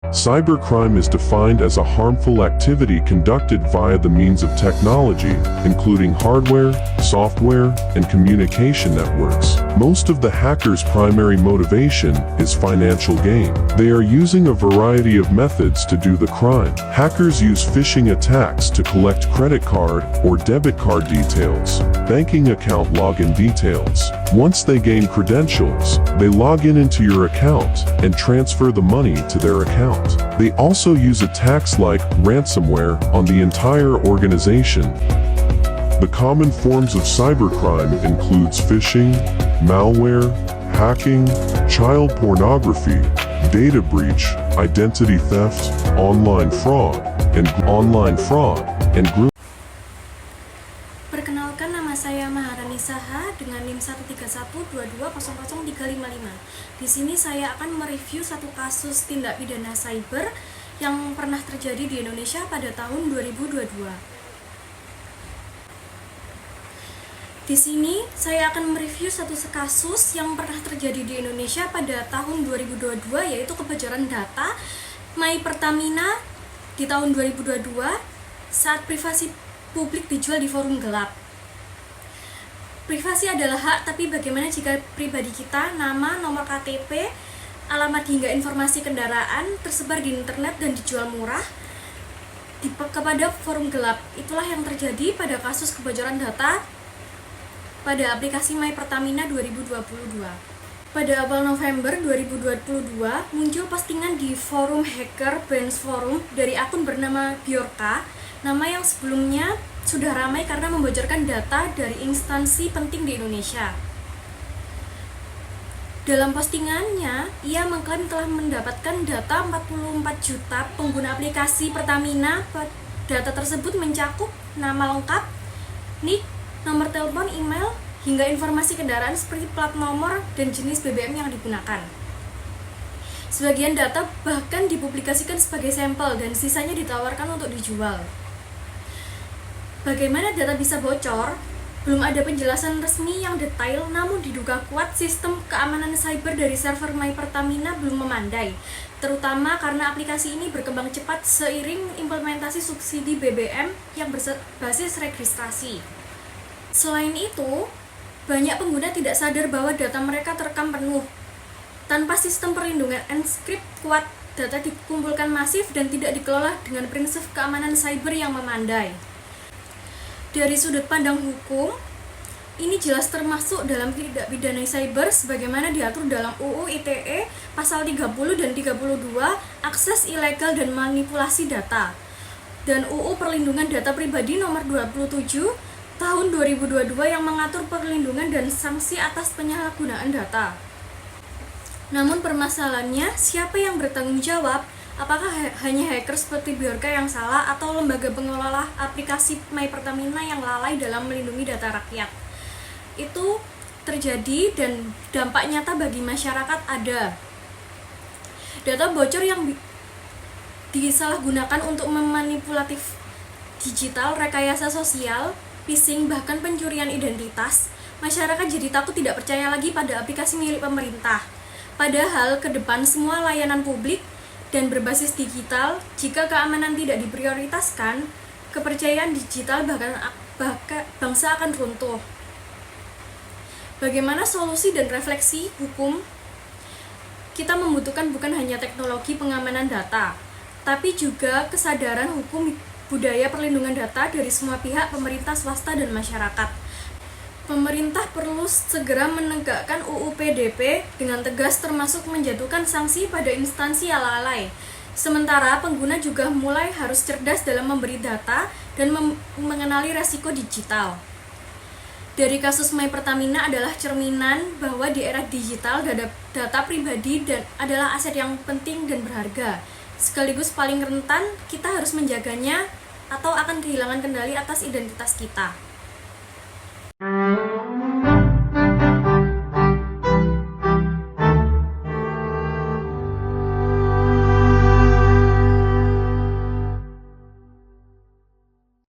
Cybercrime is defined as a harmful activity conducted via the means of technology, including hardware, software, and communication networks. Most of the hackers' primary motivation is financial gain. They are using a variety of methods to do the crime. Hackers use phishing attacks to collect credit card or debit card details, banking account login details. Once they gain credentials, they log into your account and transfer the money to their account. They also use attacks like ransomware on the entire organization. The common forms of cybercrime includes phishing, malware, hacking, child pornography, data breach, identity theft, online fraud, and group. Perkenalkan, nama saya Maharani Saha dengan NIM 13122000355. Di sini saya akan mereview satu kasus tindak pidana cyber yang pernah terjadi di Indonesia pada tahun 2022. Di sini saya akan mereview satu kasus yang pernah terjadi di Indonesia pada tahun 2022, yaitu kebocoran data My Pertamina di tahun 2022 saat privasi publik dijual di forum gelap. Privasi adalah hak, tapi bagaimana jika pribadi kita, nama, nomor KTP, alamat hingga informasi kendaraan tersebar di internet dan dijual murah kepada forum gelap? Itulah yang terjadi pada kasus kebocoran data pada aplikasi My Pertamina 2022. Pada awal November 2022, muncul postingan di forum hacker Benz Forum dari akun bernama Bjorka, nama yang sebelumnya sudah ramai karena membocorkan data dari instansi penting di Indonesia. Dalam postingannya, ia mengklaim telah mendapatkan data 44 juta pengguna aplikasi Pertamina. Data tersebut mencakup nama lengkap, NIK, nomor telepon, email, hingga informasi kendaraan seperti plat nomor dan jenis BBM yang digunakan. Sebagian data bahkan dipublikasikan sebagai sampel dan sisanya ditawarkan untuk dijual. Bagaimana data bisa bocor? Belum ada penjelasan resmi yang detail, namun diduga kuat sistem keamanan cyber dari server My Pertamina belum memandai, terutama karena aplikasi ini berkembang cepat seiring implementasi subsidi BBM yang berbasis registrasi. Selain itu, banyak pengguna tidak sadar bahwa data mereka terekam penuh. Tanpa sistem perlindungan enkripsi kuat, data dikumpulkan masif dan tidak dikelola dengan prinsip keamanan cyber yang memandai. Dari sudut pandang hukum, ini jelas termasuk dalam tindak pidana cyber sebagaimana diatur dalam UU ITE pasal 30 dan 32, akses ilegal dan manipulasi data, dan UU Perlindungan Data Pribadi nomor 27 tahun 2022 yang mengatur perlindungan dan sanksi atas penyalahgunaan data. Namun permasalahannya, siapa yang bertanggung jawab? Apakah hanya hacker seperti Bjorka yang salah atau lembaga pengelola aplikasi My Pertamina yang lalai dalam melindungi data rakyat? Itu terjadi dan dampak nyata bagi masyarakat ada. Data bocor yang disalahgunakan untuk memanipulatif digital, rekayasa sosial, phishing, bahkan pencurian identitas. Masyarakat jadi takut tidak percaya lagi pada aplikasi milik pemerintah. Padahal ke depan semua layanan publik dan berbasis digital, jika keamanan tidak diprioritaskan, kepercayaan digital bahkan bangsa akan runtuh. Bagaimana solusi dan refleksi hukum? Kita membutuhkan bukan hanya teknologi pengamanan data, tapi juga kesadaran hukum budaya perlindungan data dari semua pihak, pemerintah, swasta, dan masyarakat. Pemerintah perlu segera menegakkan UU PDP dengan tegas, termasuk menjatuhkan sanksi pada instansi yang lalai. Sementara pengguna juga mulai harus cerdas dalam memberi data dan mengenali resiko digital. Dari kasus My Pertamina adalah cerminan bahwa di era digital data pribadi adalah aset yang penting dan berharga. Sekaligus paling rentan, kita harus menjaganya atau akan kehilangan kendali atas identitas kita.